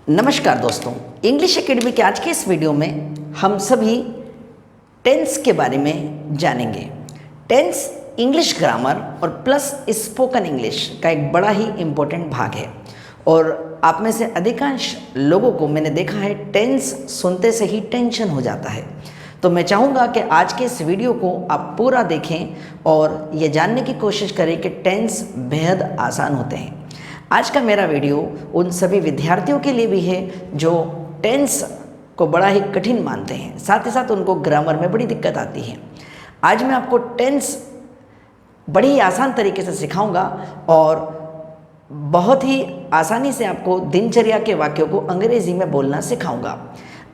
नमस्कार दोस्तों, English academy के आज के इस वीडियो में हम सभी टेंस के बारे में जानेंगे। टेंस इंग्लिश ग्रामर और प्लस स्पोकन इंग्लिश का एक बड़ा ही इम्पोर्टेंट भाग है और आप में से अधिकांश लोगों को मैंने देखा है टेंस सुनते से ही टेंशन हो जाता है। तो मैं चाहूँगा कि आज के इस वीडियो को आप पूरा देखें और ये जानने की कोशिश करें कि टेंस बेहद आसान होते हैं। आज का मेरा वीडियो उन सभी विद्यार्थियों के लिए भी है जो टेंस को बड़ा ही कठिन मानते हैं, साथ ही साथ उनको ग्रामर में बड़ी दिक्कत आती है। आज मैं आपको टेंस बड़ी ही आसान तरीके से सिखाऊंगा और बहुत ही आसानी से आपको दिनचर्या के वाक्यों को अंग्रेजी में बोलना सिखाऊंगा।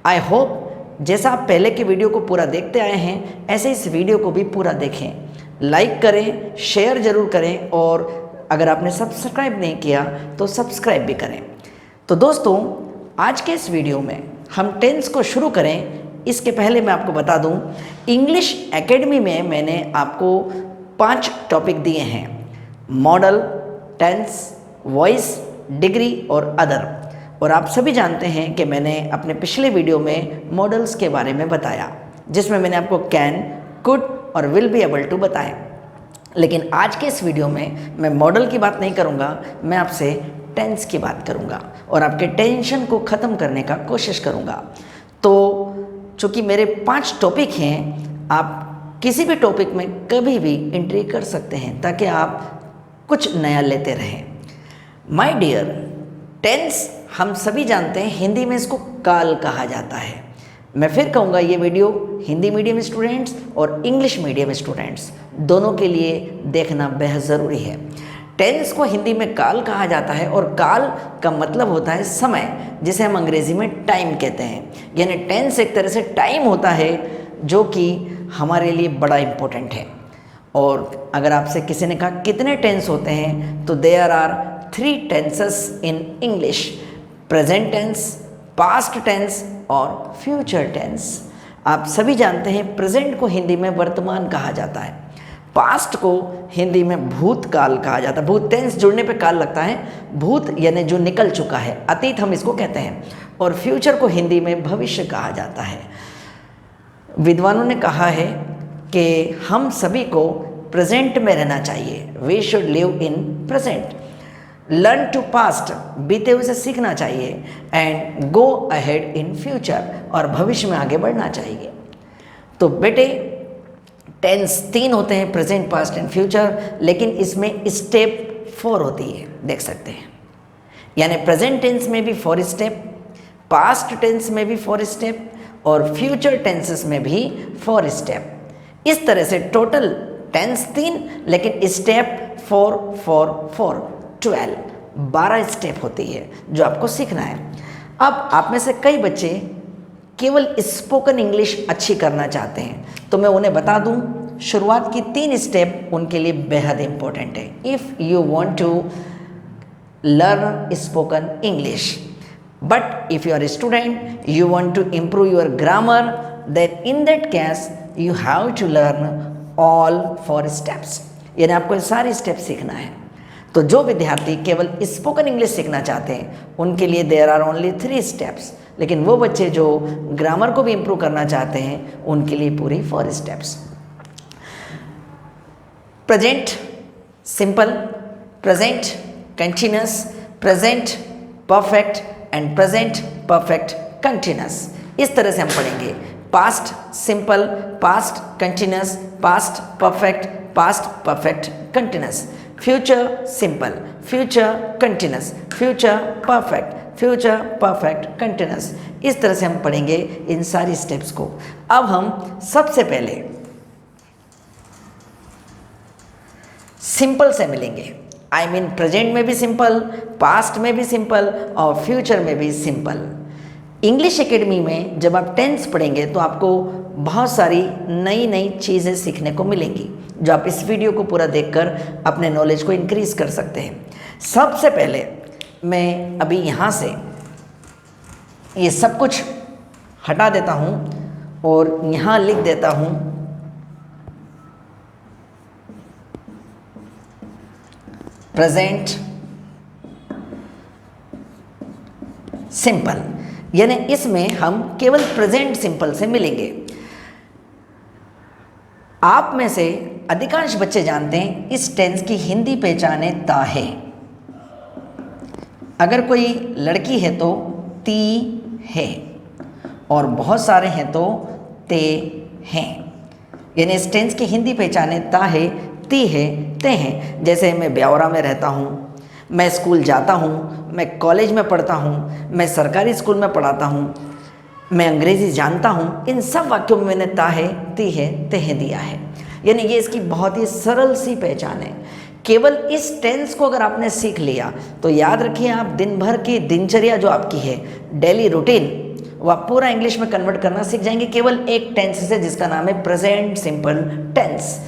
आई होप जैसा आप पहले के वीडियो को पूरा देखते आए हैं ऐसे इस वीडियो को भी पूरा देखें, लाइक करें, शेयर ज़रूर करें और अगर आपने सब्सक्राइब नहीं किया तो सब्सक्राइब भी करें। तो दोस्तों, आज के इस वीडियो में हम टेंस को शुरू करें इसके पहले मैं आपको बता दूं, इंग्लिश एकेडमी में मैंने आपको 5 टॉपिक दिए हैं: मॉडल, टेंस, वॉइस, डिग्री और अदर। और आप सभी जानते हैं कि मैंने अपने पिछले वीडियो में मॉडल्स के बारे में बताया, जिसमें मैंने आपको कैन, कुड और विल बी एबल टू बताए। लेकिन आज के इस वीडियो में मैं मॉडल की बात नहीं करूंगा, मैं आपसे टेंस की बात करूंगा और आपके टेंशन को ख़त्म करने का कोशिश करूंगा। तो चूँकि मेरे 5 टॉपिक हैं, आप किसी भी टॉपिक में कभी भी एंट्री कर सकते हैं ताकि आप कुछ नया लेते रहें। माय डियर, टेंस हम सभी जानते हैं हिंदी में इसको काल कहा जाता है। मैं फिर कहूँगा, ये वीडियो हिंदी मीडियम स्टूडेंट्स और इंग्लिश मीडियम स्टूडेंट्स दोनों के लिए देखना बेहद ज़रूरी है। टेंस को हिंदी में काल कहा जाता है और काल का मतलब होता है समय, जिसे हम अंग्रेज़ी में टाइम कहते हैं। यानी टेंस एक तरह से टाइम होता है जो कि हमारे लिए बड़ा इम्पोर्टेंट है। और अगर आपसे किसी ने कहा कितने टेंस होते हैं, तो there are 3 tenses in English: present tense, past tense और फ्यूचर टेंस। आप सभी जानते हैं प्रेजेंट को हिंदी में वर्तमान कहा जाता है, पास्ट को हिंदी में भूतकाल कहा जाता है। भूत टेंस जुड़ने पे काल लगता है, भूत यानी जो निकल चुका है, अतीत हम इसको कहते हैं। और फ्यूचर को हिंदी में भविष्य कहा जाता है। विद्वानों ने कहा है कि हम सभी को प्रेजेंट में रहना चाहिए, we should live in present. Learn to past, बीते हुए से सीखना चाहिए, and go ahead in future, और भविष्य में आगे बढ़ना चाहिए। तो बेटे, टेंस 3 होते हैं: प्रेजेंट, पास्ट एंड फ्यूचर। लेकिन इसमें स्टेप 4 होती है, देख सकते हैं। यानी प्रेजेंट टेंस में भी 4 स्टेप, पास्ट टेंस में भी 4 स्टेप और फ्यूचर टेंसेस में भी 4 स्टेप। इस तरह से टोटल टेंस 3, लेकिन स्टेप 4 4 4 12 स्टेप होती है जो आपको सीखना है। अब आप में से कई बच्चे केवल स्पोकन इंग्लिश अच्छी करना चाहते हैं, तो मैं उन्हें बता दूं, शुरुआत की 3 स्टेप उनके लिए बेहद इंपॉर्टेंट है। If you want to learn spoken English, but if you are a student, you want to improve your grammar, then in that case you have to learn all 4 steps। यानी आपको सारी step सीखना है। तो जो विद्यार्थी केवल स्पोकन इंग्लिश सीखना चाहते हैं उनके लिए देयर आर ओनली 3 स्टेप्स, लेकिन वो बच्चे जो ग्रामर को भी इम्प्रूव करना चाहते हैं उनके लिए पूरी 4 steps. Present simple, present continuous, present perfect and present perfect continuous. इस तरह से हम पढ़ेंगे: past simple, past continuous, past perfect, past perfect continuous. Future simple, future continuous, future perfect, future perfect continuous. इस तरह से हम पढ़ेंगे इन सारी स्टेप्स को। अब हम सबसे पहले सिंपल से मिलेंगे। आई मीन प्रेजेंट में भी सिंपल, पास्ट में भी सिंपल और फ्यूचर में भी सिंपल। इंग्लिश एकेडमी में जब आप टेंस पढ़ेंगे तो आपको बहुत सारी नई नई चीज़ें सीखने को मिलेंगी, जो आप इस वीडियो को पूरा देखकर अपने नॉलेज को इंक्रीज कर सकते हैं। सबसे पहले मैं अभी यहाँ से ये सब कुछ हटा देता हूँ और यहाँ लिख देता हूँ प्रेजेंट सिंपल, यानी इसमें हम केवल प्रेजेंट सिंपल से मिलेंगे। आप में से अधिकांश बच्चे जानते हैं इस टेंस की हिंदी पहचाने ता है। अगर कोई लड़की है तो ती है, और बहुत सारे हैं तो ते हैं। यानी इस टेंस की हिंदी पहचाने ता है, ती है, ते हैं। जैसे मैं ब्यावरा में रहता हूँ, मैं स्कूल जाता हूँ, मैं कॉलेज में पढ़ता हूँ, मैं सरकारी स्कूल में पढ़ाता हूँ, मैं अंग्रेज़ी जानता हूँ। इन सब वाक्यों में मैंने ता है, ती है, ते हैं दिया है। यानी ये इसकी बहुत ही सरल सी पहचान है। केवल इस टेंस को अगर आपने सीख लिया तो याद रखिए, आप दिन भर की दिनचर्या जो आपकी है, डेली रूटीन, वो आप पूरा इंग्लिश में कन्वर्ट करना सीख जाएंगे केवल एक टेंस से, जिसका नाम है प्रेजेंट सिंपल टेंस।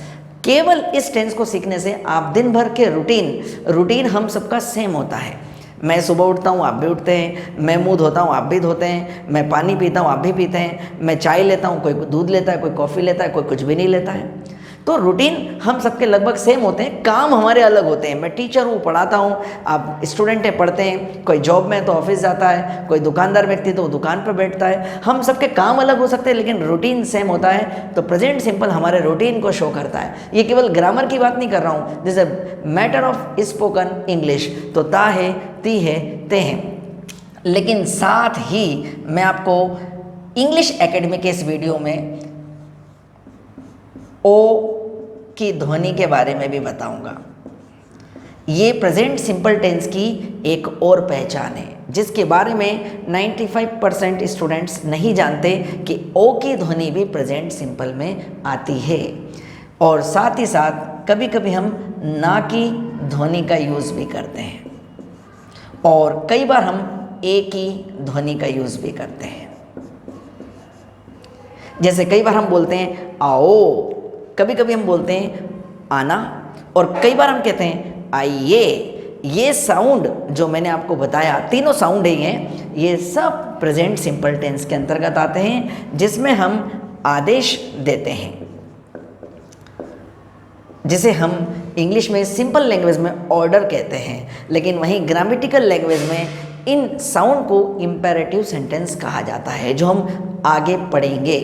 केवल इस टेंस को सीखने से आप दिन भर के रूटीन हम सबका सेम होता है। मैं सुबह उठता हूँ, आप भी उठते हैं, मैं मुंह धोता हूँ, आप भी धोते हैं, मैं पानी पीता हूँ, आप भी पीते हैं, मैं चाय लेता हूँ, कोई दूध लेता है, कोई कॉफ़ी लेता है, कोई कुछ भी नहीं लेता है। तो रूटीन हम सबके लगभग सेम होते हैं, काम हमारे अलग होते हैं। मैं टीचर हूँ, पढ़ाता हूँ, आप स्टूडेंट हैं, पढ़ते हैं, कोई जॉब में तो ऑफिस जाता है, कोई दुकानदार व्यक्ति तो दुकान पर बैठता है। हम सबके काम अलग हो सकते हैं लेकिन रूटीन सेम होता है। तो प्रेजेंट सिंपल हमारे रूटीन को शो करता है। ये केवल ग्रामर की बात नहीं कर रहा हूँ, जैसे मैटर ऑफ स्पोकन इंग्लिश, तो ता है, ती है, ते हैं। लेकिन साथ ही मैं आपको इंग्लिश एकेडमी के इस वीडियो में ओ की ध्वनि के बारे में भी बताऊंगा। ये प्रेजेंट सिंपल टेंस की एक और पहचान है, जिसके बारे में 95% स्टूडेंट्स नहीं जानते कि ओ की ध्वनि भी प्रेजेंट सिंपल में आती है। और साथ ही साथ कभी कभी हम ना की ध्वनि का यूज़ भी करते हैं, और कई बार हम ए की ध्वनि का यूज़ भी करते हैं। जैसे कई बार हम बोलते हैं आओ, कभी कभी हम बोलते हैं आना, और कई बार हम कहते हैं आइए। ये साउंड जो मैंने आपको बताया, तीनों साउंड हैं, ये सब प्रेजेंट सिंपल टेंस के अंतर्गत आते हैं, जिसमें हम आदेश देते हैं, जिसे हम इंग्लिश में सिंपल लैंग्वेज में ऑर्डर कहते हैं, लेकिन वहीं ग्रामेटिकल लैंग्वेज में इन साउंड को इंपेरेटिव सेंटेंस कहा जाता है, जो हम आगे पढ़ेंगे।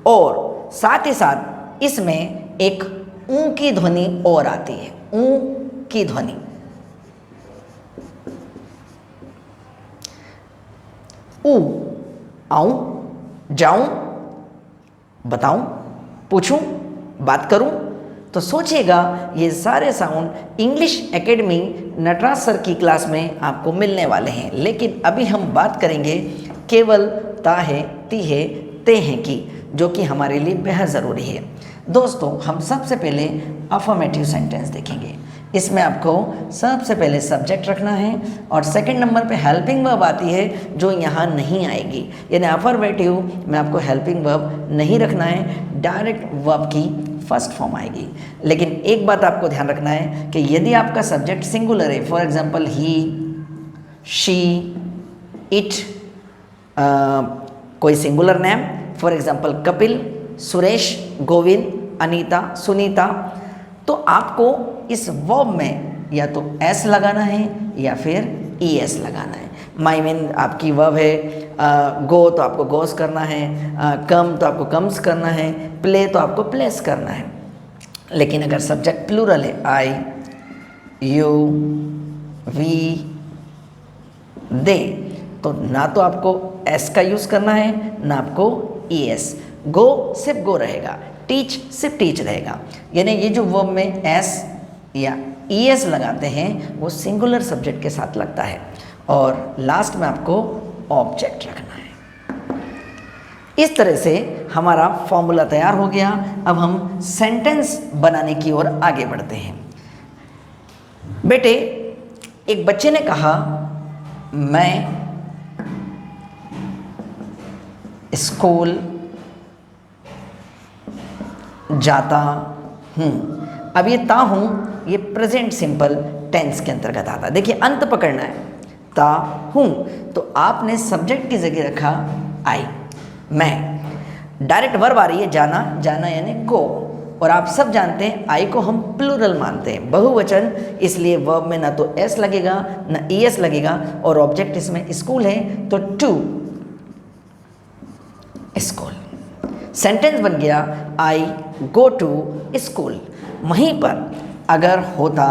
और साथ ही साथ इसमें एक ऊ की ध्वनि और आती है, ऊ की ध्वनि। ऊ, आऊं, जाऊं, बताऊं, पूछूं, बात करूं। तो सोचिएगा, ये सारे sound English academy Nataraj sir की क्लास में आपको मिलने वाले हैं। लेकिन अभी हम बात करेंगे केवल ता है, ती है, ते हैं की, जो कि हमारे लिए बेहद ज़रूरी है। दोस्तों, हम सबसे पहले अफर्मेटिव सेंटेंस देखेंगे। इसमें आपको सबसे पहले सब्जेक्ट रखना है, और सेकंड नंबर पे हेल्पिंग वर्ब आती है, जो यहाँ नहीं आएगी। यानी अफर्मेटिव में आपको हेल्पिंग वर्ब नहीं रखना है, डायरेक्ट वर्ब की फर्स्ट फॉर्म आएगी। लेकिन एक बात आपको ध्यान रखना है कि यदि आपका सब्जेक्ट सिंगुलर है, for example he, she, it, कोई singular name, for example Kapil, Suresh, Govind, Anita, Sunita, तो आपको इस वर्ब में या तो एस लगाना है या फिर ई एस लगाना है। माई मीन आपकी वर्ब है गो, तो आपको गोस करना है, कम तो आपको कम्स करना है, प्ले तो आपको प्लेस करना है। लेकिन अगर सब्जेक्ट प्लूरल है, आई, यू, वी, दे, तो ना तो आपको एस का यूज़ करना है, ना आपको ई एस। गो सिर्फ गो रहेगा, टीच सिर्फ टीच रहेगा। यानी ये जो वर्ब में एस या ई एस लगाते हैं वो सिंगुलर सब्जेक्ट के साथ लगता है। और लास्ट में आपको ऑब्जेक्ट रखना है। इस तरह से हमारा फॉर्मूला तैयार हो गया। अब हम सेंटेंस बनाने की ओर आगे बढ़ते हैं। बेटे, एक बच्चे ने कहा, मैं स्कूल जाता हूँ। अब ये ता हूँ, ये प्रेजेंट सिंपल टेंस के अंतर्गत आता है। देखिए, अंत पकड़ना है, ता हूँ, तो आपने सब्जेक्ट की जगह रखा आई, मैं। डायरेक्ट वर्ब आ रही है जाना, जाना यानी गो, और आप सब जानते हैं आई को हम प्लूरल मानते हैं, बहुवचन, इसलिए वर्ब में ना तो एस लगेगा ना ईएस लगेगा, और ऑब्जेक्ट इसमें स्कूल है तो टू स्कूल। सेंटेंस बन गया आई गो टू स्कूल। वहीं पर अगर होता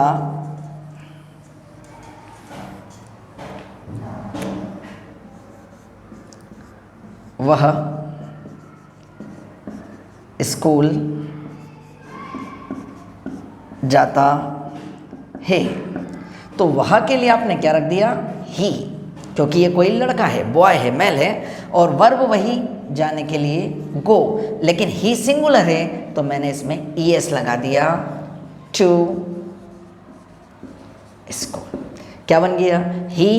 वह स्कूल जाता है, तो वह के लिए आपने क्या रख दिया, ही, क्योंकि ये कोई लड़का है, बॉय है, मेल है, और वर्ब वही जाने के लिए गो, लेकिन ही सिंगुलर है तो मैंने इसमें ईएस लगा दिया, टू स्कूल। क्या बन गया, ही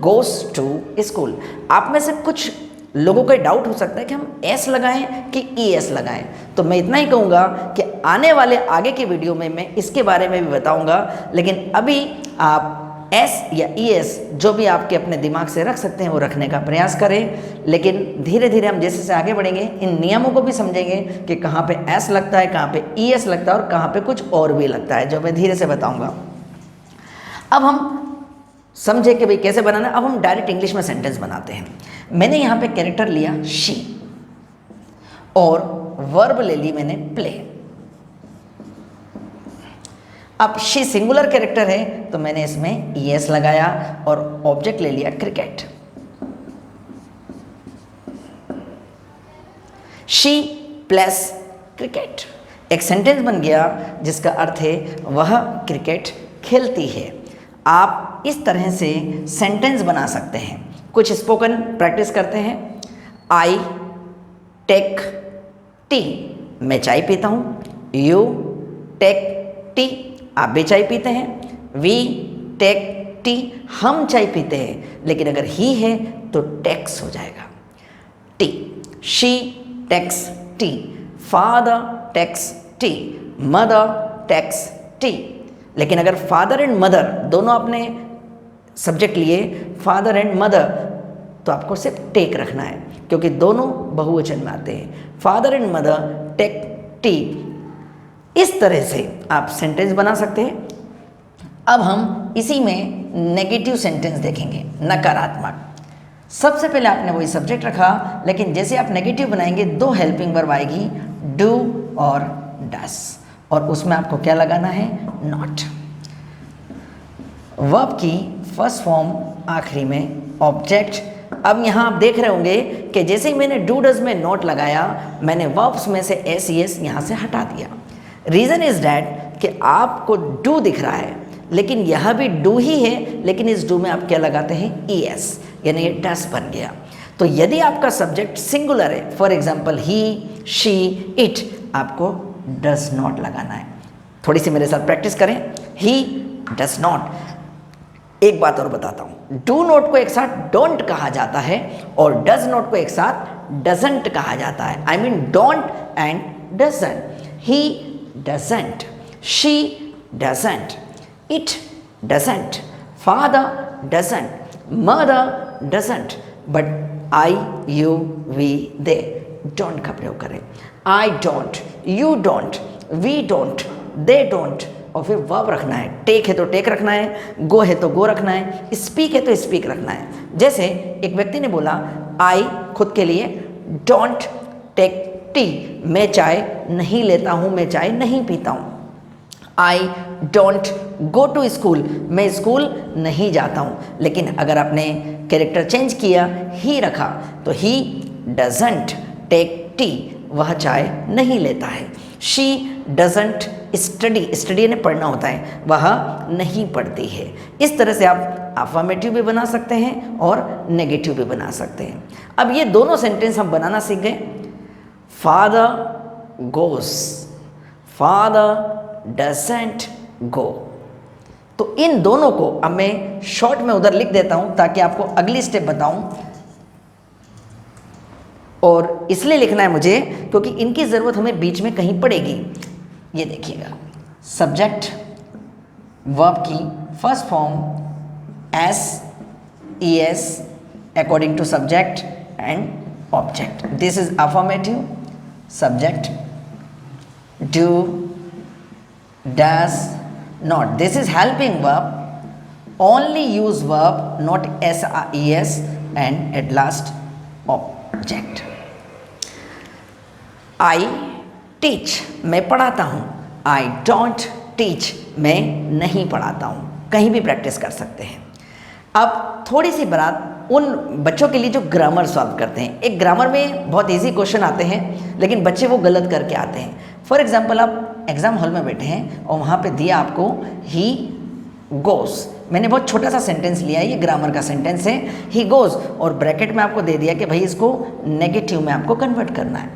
गोस टू स्कूल। आप में से कुछ लोगों का डाउट हो सकता है कि हम एस लगाएं कि ई एस लगाएं, तो मैं इतना ही कहूँगा कि आने वाले आगे के वीडियो में मैं इसके बारे में भी बताऊँगा, लेकिन अभी आप एस या ई एस जो भी आपके अपने दिमाग से रख सकते हैं वो रखने का प्रयास करें। लेकिन धीरे धीरे हम जैसे आगे बढ़ेंगे इन नियमों को भी समझेंगे कि कहाँ पे एस लगता है, कहाँ पे ई एस लगता है और कहाँ पे कुछ और भी लगता है, जो मैं धीरे से बताऊँगा। अब हम समझे कि भाई कैसे बनाना। अब हम डायरेक्ट इंग्लिश में सेंटेंस बनाते हैं। मैंने यहाँ पे कैरेक्टर लिया शी और वर्ब ले ली मैंने प्ले। अब शी सिंगुलर कैरेक्टर है तो मैंने इसमें ईएस लगाया और ऑब्जेक्ट ले लिया क्रिकेट। शी प्लस क्रिकेट, एक सेंटेंस बन गया जिसका अर्थ है वह क्रिकेट खेलती है। आप इस तरह से सेंटेंस बना सकते हैं। कुछ स्पोकन प्रैक्टिस करते हैं। आई टेक टी, मैं चाय पीता हूँ। यू टेक टी, आप भी चाय पीते हैं। वी टेक टी, हम चाय पीते हैं, लेकिन अगर ही है तो टेक्स हो जाएगा, tea. She takes tea, father takes tea, mother takes tea. लेकिन अगर फादर एंड मदर दोनों आपने सब्जेक्ट लिए, फादर एंड मदर, तो आपको सिर्फ टेक रखना है क्योंकि दोनों बहुवचन में आते हैं। Father and mother take tea. इस तरह से आप सेंटेंस बना सकते हैं। अब हम इसी में नेगेटिव सेंटेंस देखेंगे, नकारात्मक। सबसे पहले आपने वही सब्जेक्ट रखा, लेकिन जैसे आप नेगेटिव बनाएंगे दो हेल्पिंग वर्ब आएगी, डू और डस, और उसमें आपको क्या लगाना है, नॉट। वर्ब की फर्स्ट फॉर्म आखिरी में ऑब्जेक्ट। अब यहाँ आप देख रहे होंगे कि जैसे ही मैंने डू डज में नॉट लगाया, मैंने वर्ब्स में से एस ई एस यहाँ से हटा दिया। रीज़न इज़ डैट कि आपको डू दिख रहा है, लेकिन यह भी डू ही है, लेकिन इस डू में आप क्या लगाते हैं, ई एस, यानी ये डस बन गया। तो यदि आपका सब्जेक्ट सिंगुलर है, for example he, she, it, आपको डज नॉट लगाना है। थोड़ी सी मेरे साथ प्रैक्टिस करें। He does not. एक बात और बताता हूँ, डू नॉट को एक साथ डोंट कहा जाता है और डज नॉट को एक साथ डजंट कहा जाता है। I mean don't and doesn't. He doesn't, she doesn't, it doesn't, father doesn't, mother doesn't, but I, you, we, they don't का प्रयोग करें। I don't, you don't, we don't, they don't, और फिर वर्ब रखना है। टेक है तो take रखना है, गो है तो गो रखना है, स्पीक है तो स्पीक रखना है। जैसे एक व्यक्ति ने बोला, आई खुद के लिए डोंट टेक टी, मैं चाय नहीं लेता हूँ, मैं चाय नहीं पीता हूँ। I don't go to school, मैं स्कूल नहीं जाता हूँ। लेकिन अगर आपने कैरेक्टर चेंज किया, ही रखा, तो ही डजंट टेक टी, वह चाय नहीं लेता है। शी डजंट स्टडी, स्टडी यानी पढ़ना होता है, वह नहीं पढ़ती है। इस तरह से आप अफर्मेटिव भी बना सकते हैं और नेगेटिव भी बना सकते हैं। अब ये दोनों सेंटेंस हम बनाना सीख गए। Father goes, father doesn't go. तो इन दोनों को अब मैं शॉर्ट में उधर लिख देता हूं ताकि आपको अगली स्टेप बताऊं, और इसलिए लिखना है मुझे क्योंकि इनकी ज़रूरत हमें बीच में कहीं पड़ेगी। ये देखिएगा, सब्जेक्ट वर्ब की first form S E S according to subject and object. This is affirmative, subject do, does, not. This is helping verb. Only use verb, not s, and at last object. I teach, मैं पढ़ाता हूँ. I don't teach, मैं नहीं पढ़ाता हूँ. कहीं भी practice कर सकते हैं. अब थोड़ी सी बात उन बच्चों के लिए जो ग्रामर सॉल्व करते हैं. एक ग्रामर में बहुत इजी क्वेश्चन आते हैं लेकिन बच्चे वो गलत करके आते हैं. फॉर एग्जाम्पल, आप एग्जाम हॉल में बैठे हैं और वहाँ पे दिया आपको ही गोस. मैंने बहुत छोटा सा सेंटेंस लिया है, ये ग्रामर का सेंटेंस है, ही गोस, और ब्रैकेट में आपको दे दिया कि भाई इसको नेगेटिव में आपको कन्वर्ट करना है.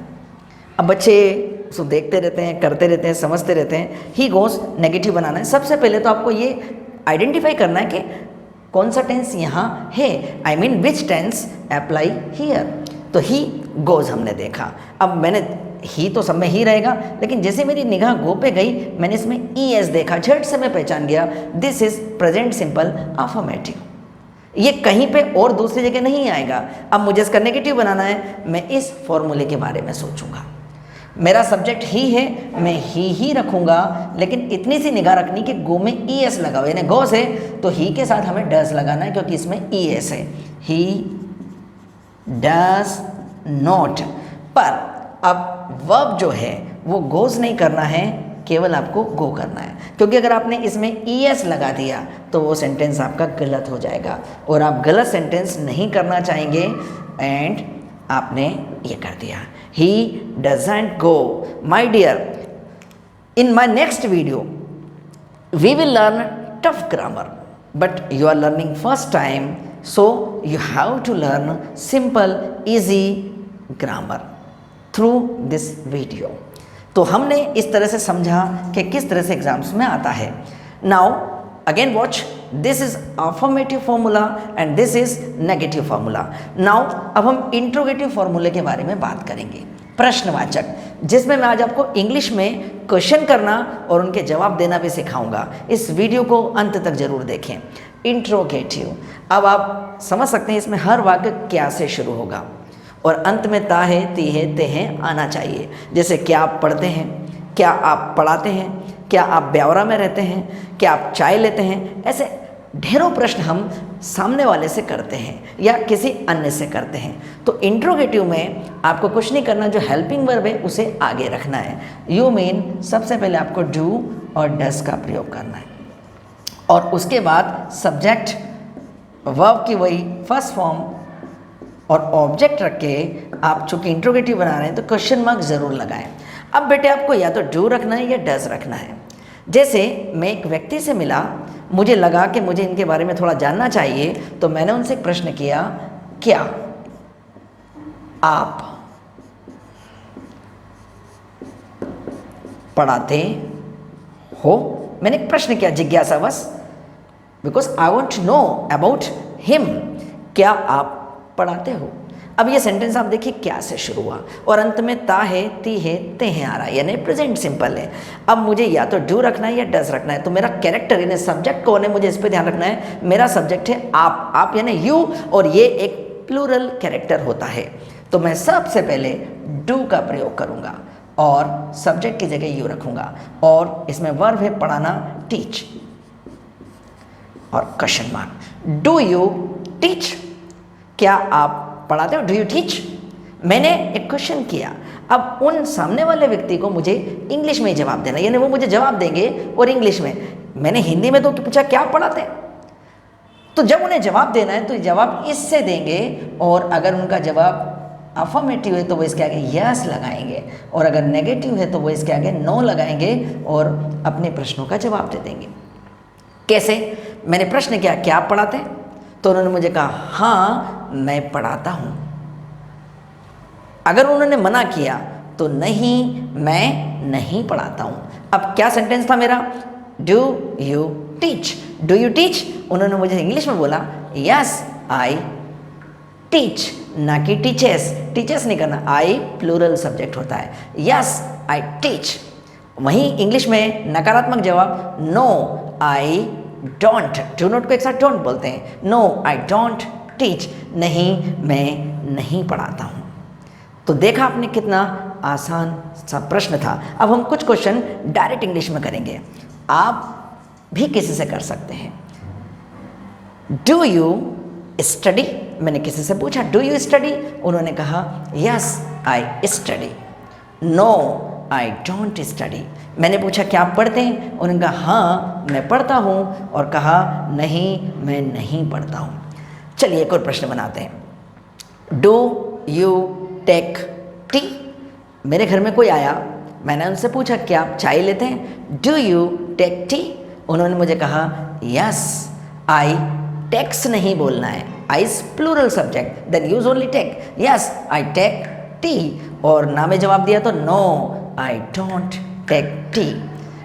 अब बच्चे उसको देखते रहते हैं, करते रहते हैं, समझते रहते हैं. ही गोस नेगेटिव बनाना है. सबसे पहले तो आपको ये आइडेंटिफाई करना है कि कौन सा टेंस यहाँ है. I mean which tense apply here. तो ही गोज हमने देखा. अब मैंने ही तो सब में ही रहेगा, लेकिन जैसे मेरी निगाह गो पे गई मैंने इसमें ई एस देखा, झट से मैं पहचान गया this is present simple affirmative. ये कहीं पे और दूसरी जगह नहीं आएगा. अब मुझे इसका नेगेटिव बनाना है, मैं इस फॉर्मूले के बारे में सोचूंगा. मेरा सब्जेक्ट ही है, मैं ही रखूंगा, लेकिन इतनी सी निगाह रखनी कि गो में ई एस लगा हुआ, यानी गोस है तो ही के साथ हमें डज लगाना है क्योंकि इसमें ई एस है. He does not. पर अब वर्ब जो है वो गोज नहीं करना है, केवल आपको गो करना है, क्योंकि अगर आपने इसमें ई एस लगा दिया तो वो सेंटेंस आपका गलत हो जाएगा और आप गलत सेंटेंस नहीं करना चाहेंगे. एंड आपने ये कर दिया. He doesn't go. My dear, in my next video, we will learn tough grammar. But you are learning first time, so you have to learn simple, easy grammar through this video. तो हमने इस तरह से समझा कि किस तरह से एग्जाम्स में आता है. Now, again watch. This is affirmative formula and this is negative formula. Now अब हम इंट्रोगेटिव फॉर्मूले के बारे में बात करेंगे. प्रश्नवाचक, जिसमें मैं आज आपको इंग्लिश में क्वेश्चन करना और उनके जवाब देना भी सिखाऊंगा. इस वीडियो को अंत तक जरूर देखें. इंट्रोगेटिव, अब आप समझ सकते हैं इसमें हर वाक्य क्या से शुरू होगा और अंत में ता है, ती है, ते हैं आना चाहिए. जैसे क्या आप पढ़ते हैं, क्या आप पढ़ाते हैं, क्या आप ब्यावरा में रहते हैं, क्या आप चाय लेते हैं. ऐसे ढेरों प्रश्न हम सामने वाले से करते हैं या किसी अन्य से करते हैं. तो इंट्रोगेटिव में आपको कुछ नहीं करना, जो हेल्पिंग वर्ब है उसे आगे रखना है. यू मीन सबसे पहले आपको डू और डस का प्रयोग करना है और उसके बाद सब्जेक्ट वर्ब की वही फर्स्ट फॉर्म और ऑब्जेक्ट रख के आप चूँकि इंट्रोगेटिव बना रहे हैं तो क्वेश्चन मार्क ज़रूर लगाएं. अब बेटे आपको या तो डू रखना है या डज रखना है. जैसे मैं एक व्यक्ति से मिला, मुझे लगा कि मुझे इनके बारे में थोड़ा जानना चाहिए, तो मैंने उनसे एक प्रश्न किया, क्या आप पढ़ाते हो. मैंने एक प्रश्न किया जिज्ञासावश, because I want to know about him. क्या आप पढ़ाते हो. अब ये सेंटेंस आप देखिए क्या से शुरू हुआ और अंत में ता है, ती है, ते हैं आ रहा है, यानी प्रेजेंट सिंपल है. अब मुझे या तो डू रखना है या डज रखना है. तो मेरा कैरेक्टर यानी सब्जेक्ट कौन है, मुझे इस पर ध्यान रखना है. मेरा सब्जेक्ट है आप यानी यू, और ये एक प्लूरल कैरेक्टर होता है. तो मैं सबसे पहले डू का प्रयोग करूँगा और सब्जेक्ट की जगह यू रखूँगा और इसमें वर्ब है पढ़ाना, टीच और question mark. Do you teach, क्या आप पढ़ाते हो. Do you teach. मैंने एक क्वेश्चन किया. अब उन सामने वाले व्यक्ति को मुझे इंग्लिश में ही जवाब देना, यानी वो मुझे जवाब देंगे और इंग्लिश में. मैंने हिंदी में तो पूछा क्या पढ़ाते हैं, तो जब उन्हें जवाब देना है तो जवाब इससे देंगे और अगर उनका जवाब अफर्मेटिव है तो वो इसके आगे यस लगाएंगे और अगर नेगेटिव है तो वो इसके आगे नो लगाएंगे और अपने प्रश्नों का जवाब दे देंगे. कैसे. मैंने प्रश्न किया क्या आप पढ़ाते हैं, तो उन्होंने मुझे कहा हाँ मैं पढ़ाता हूँ. अगर उन्होंने मना किया तो नहीं मैं नहीं पढ़ाता हूँ. अब क्या सेंटेंस था मेरा, do you teach. Do you teach, उन्होंने मुझे इंग्लिश में बोला यस आई टीच, ना कि टीचर्स. टीचर्स नहीं करना, आई प्लूरल सब्जेक्ट होता है. Yes I teach. वहीं इंग्लिश में नकारात्मक जवाब no I don't. Do not को एक साथ डोंट बोलते हैं. नो आई डोंट टीच, नहीं मैं नहीं पढ़ाता हूँ. तो देखा आपने कितना आसान सा प्रश्न था। अब हम कुछ क्वेश्चन डायरेक्ट इंग्लिश में करेंगे, आप भी किसी से कर सकते हैं। डू यू स्टडी, मैंने किसी से पूछा डू यू स्टडी, उन्होंने कहा yes I study. No I don't study, मैंने पूछा क्या आप pढ़ते हैं, उन्होंने कहा हाँ मैं पढ़ता हूँ, और कहा नहीं मैं नहीं पढ़ता हूँ। चलिए एक और प्रश्न बनाते हैं। डू यू टेक टी, मेरे घर में कोई आया, मैंने उनसे पूछा क्या आप चाय लेते हैं, डू यू टेक टी, उन्होंने मुझे कहा यस आई टेक्स नहीं बोलना है, I is plural subject, then use only take, yes I take tea, और ना में जवाब दिया तो no I don't take tea.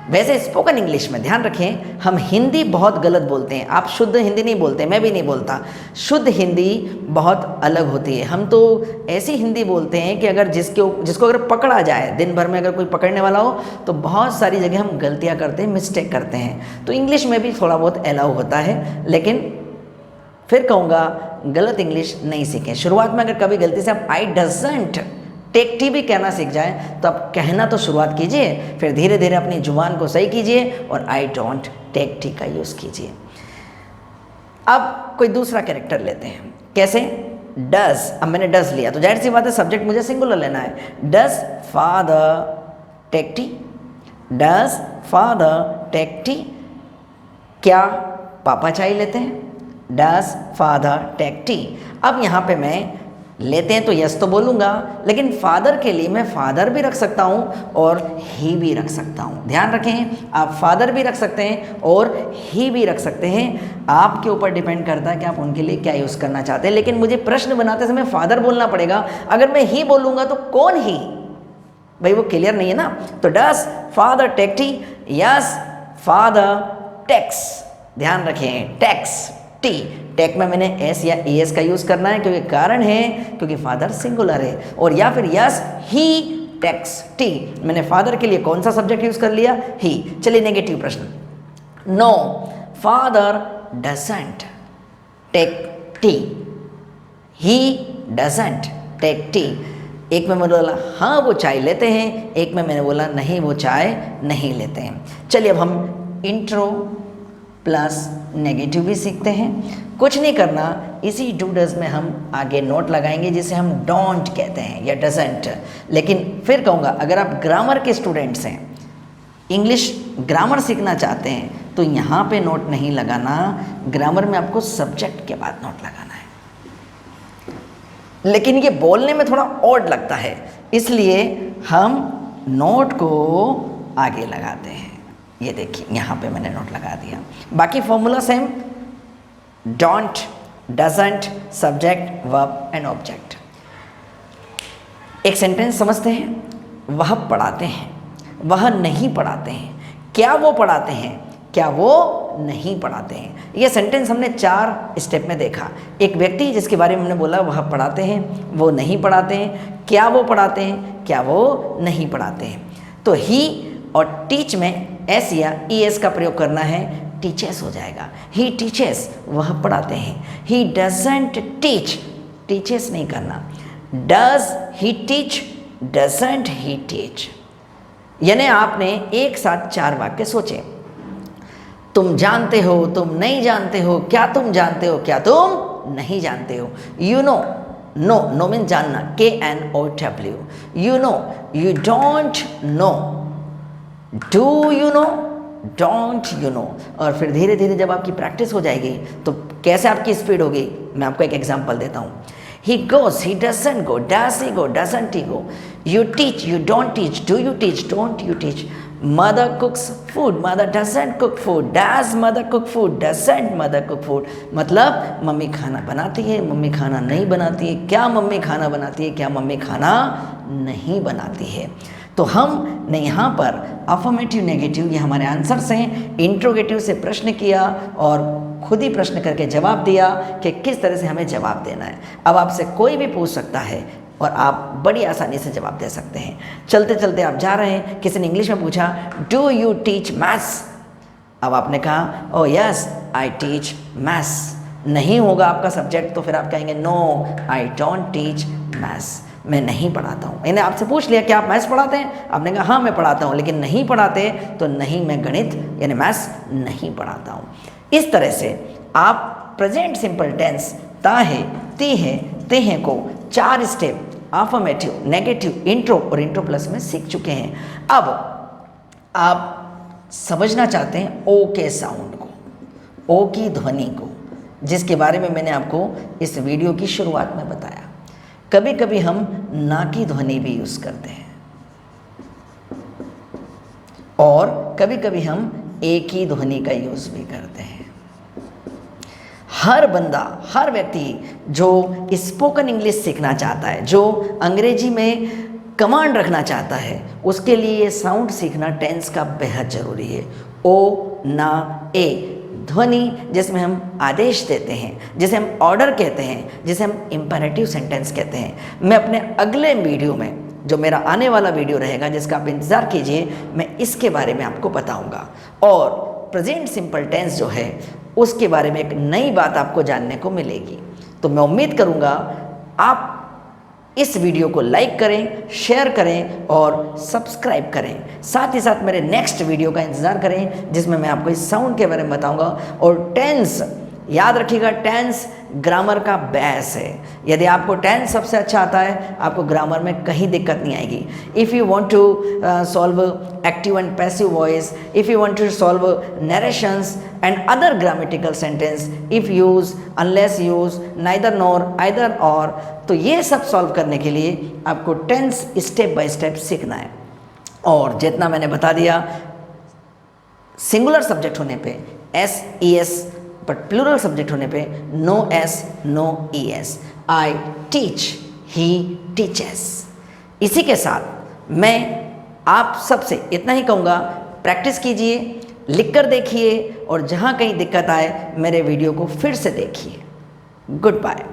वैसे स्पोकन इंग्लिश में ध्यान रखें, हम हिंदी बहुत गलत बोलते हैं, आप शुद्ध हिंदी नहीं बोलते, मैं भी नहीं बोलता। शुद्ध हिंदी बहुत अलग होती है। हम तो ऐसी हिंदी बोलते हैं कि अगर जिसको अगर पकड़ा जाए, दिन भर में अगर कोई पकड़ने वाला हो, तो बहुत सारी जगह हम गलतियां करते हैं, मिस्टेक करते हैं। तो इंग्लिश में भी थोड़ा बहुत अलाउ होता है, लेकिन फिर कहूँगा गलत इंग्लिश नहीं सीखें। शुरुआत में अगर कभी गलती से आप आई डजंट टेक टी भी कहना सीख जाए तो आप कहना तो शुरुआत कीजिए, फिर धीरे धीरे अपनी जुबान को सही कीजिए और आई डोंट टेक टी का यूज़ कीजिए। अब कोई दूसरा कैरेक्टर लेते हैं, कैसे, डज। अब मैंने डज लिया तो जाहिर सी बात है सब्जेक्ट मुझे सिंगुलर लेना है। Does father take tea, does father take tea, क्या पापा चाय लेते हैं, डज फादर टेक टी। अब यहाँ पे मैं लेते हैं तो यस तो बोलूँगा, लेकिन फादर के लिए मैं फादर भी रख सकता हूँ और ही भी रख सकता हूँ। ध्यान रखें, आप फादर भी रख सकते हैं और ही भी रख सकते हैं, आपके ऊपर डिपेंड करता है कि आप उनके लिए क्या यूज़ करना चाहते हैं। लेकिन मुझे प्रश्न बनाते समय फादर बोलना पड़ेगा, अगर मैं ही बोलूँगा तो कौन ही, भाई वो क्लियर नहीं है ना। तो does father take tea, yes father takes, ध्यान रखें टेक्स टी, टेक में मैंने एस या ई एस का यूज़ करना है, क्योंकि कारण है क्योंकि फादर सिंगुलर है, और या फिर यस ही टेक्स टी, मैंने फादर के लिए कौन सा सब्जेक्ट यूज़ कर लिया, ही। चलिए नेगेटिव प्रश्न, no father doesn't take tea, he doesn't take tea. एक में मैंने बोला हाँ वो चाय लेते हैं, एक में मैंने बोला नहीं वो चाय नहीं लेते हैं। चलिए अब हम इंट्रो प्लस नेगेटिव भी सीखते हैं। कुछ नहीं करना, इसी डू डज में हम आगे नोट लगाएंगे जिसे हम डोंट कहते हैं या डजंट। लेकिन फिर कहूँगा अगर आप ग्रामर के स्टूडेंट्स हैं, इंग्लिश ग्रामर सीखना चाहते हैं, तो यहाँ पे नोट नहीं लगाना, ग्रामर में आपको सब्जेक्ट के बाद नोट लगाना है। लेकिन ये बोलने में थोड़ा ऑड लगता है, इसलिए हम नोट को आगे लगाते हैं। ये देखिए यहाँ पे मैंने नोट लगा दिया, बाकी formula same, don't, doesn't, subject, verb and object. एक सेंटेंस समझते हैं, वह पढ़ाते हैं, वह नहीं पढ़ाते हैं, क्या वो पढ़ाते हैं, क्या वो नहीं पढ़ाते हैं। ये सेंटेंस हमने 4 स्टेप में देखा। एक व्यक्ति जिसके बारे में हमने बोला वह पढ़ाते हैं, वो नहीं पढ़ाते हैं, क्या वो पढ़ाते हैं, क्या वो नहीं पढ़ाते हैं। तो ही और टीच में एस या ई एस का प्रयोग करना है, टीचेस हो जाएगा। ही टीचेस, वह पढ़ाते हैं। ही डजंट टीच, टीचेस नहीं करना। Does he teach, doesn't he teach. यानी आपने एक साथ 4 वाक्य सोचे। तुम जानते हो, तुम नहीं जानते हो, क्या तुम जानते हो, क्या तुम नहीं जानते हो। You know, know, know mean जानना, KNOW। You know, you don't know, do you know, don't you know. और फिर धीरे धीरे जब आपकी प्रैक्टिस हो जाएगी तो कैसे आपकी स्पीड होगी, मैं आपको एक एग्जांपल देता हूँ। ही गोes, he doesn't go, does he go, doesn't he go। you teach, you don't teach, do you teach, don't you teach। mother cooks food, mother doesn't cook food, does mother cook food, doesn't mother cook food। मतलब mummy खाना बनाती है, mummy खाना नहीं बनाती है, क्या mummy खाना बनाती है, क्या मम्मी खाना नहीं बनाती है। तो हमने यहाँ पर अफर्मेटिव, नेगेटिव, ये हमारे आंसर्स हैं। इंट्रोगेटिव से प्रश्न किया और खुद ही प्रश्न करके जवाब दिया कि किस तरह से हमें जवाब देना है। अब आपसे कोई भी पूछ सकता है और आप बड़ी आसानी से जवाब दे सकते हैं। चलते चलते आप जा रहे हैं, किसी ने इंग्लिश में पूछा डू यू टीच मैथ्स, अब आपने कहा oh yes I teach maths. नहीं होगा आपका सब्जेक्ट तो फिर आप कहेंगे no I don't teach maths. मैं नहीं पढ़ाता हूँ। इन्हें आपसे पूछ लिया कि आप मैथ्स पढ़ाते हैं, आपने कहा हाँ मैं पढ़ाता हूँ, लेकिन नहीं पढ़ाते तो नहीं, मैं गणित यानी मैथ्स नहीं पढ़ाता हूँ। इस तरह से आप प्रेजेंट सिंपल टेंस ता है, ती है, ते हैं को 4 स्टेप अफर्मेटिव, नेगेटिव, इंट्रो और इंट्रो प्लस में सीख चुके हैं। अब आप समझना चाहते हैं ओ के साउंड को, ओ की ध्वनि को, जिसके बारे में मैंने आपको इस वीडियो की शुरुआत में बताया। कभी कभी हम ना की ध्वनि भी यूज़ करते हैं और कभी कभी हम ए की ध्वनि का यूज़ भी करते हैं। हर बंदा, हर व्यक्ति जो स्पोकन इंग्लिश सीखना चाहता है, जो अंग्रेजी में कमांड रखना चाहता है, उसके लिए ये साउंड सीखना टेंस का बेहद ज़रूरी है। ओ, ना, ए ध्वनि जिसमें हम आदेश देते हैं, जिसे हम ऑर्डर कहते हैं, जिसे हम इम्पेरेटिव सेंटेंस कहते हैं। मैं अपने अगले वीडियो में, जो मेरा आने वाला वीडियो रहेगा जिसका आप इंतज़ार कीजिए, मैं इसके बारे में आपको बताऊंगा। और प्रेजेंट सिंपल टेंस जो है उसके बारे में एक नई बात आपको जानने को मिलेगी। तो मैं उम्मीद करूंगा आप इस वीडियो को लाइक करें, शेयर करें और सब्सक्राइब करें। साथ ही साथ मेरे नेक्स्ट वीडियो का इंतज़ार करें जिसमें मैं आपको इस साउंड के बारे में बताऊंगा। और टेंस याद रखिएगा, टेंस ग्रामर का बेस है। यदि आपको टेंस सबसे अच्छा आता है, आपको ग्रामर में कहीं दिक्कत नहीं आएगी। If you want to solve active and passive voice, if you want to solve narrations and other grammatical sentence, if use, unless use, neither nor, either or, तो ये सब सॉल्व करने के लिए आपको टेंस स्टेप बाय स्टेप सीखना है। और जितना मैंने बता दिया, सिंगुलर सब्जेक्ट होने पे S E S, but plural subject होने पे no S no E S. I teach, he teaches. इसी के साथ मैं आप सबसे इतना ही कहूँगा, प्रैक्टिस कीजिए, लिख कर देखिए और जहाँ कहीं दिक्कत आए मेरे वीडियो को फिर से देखिए। Good bye.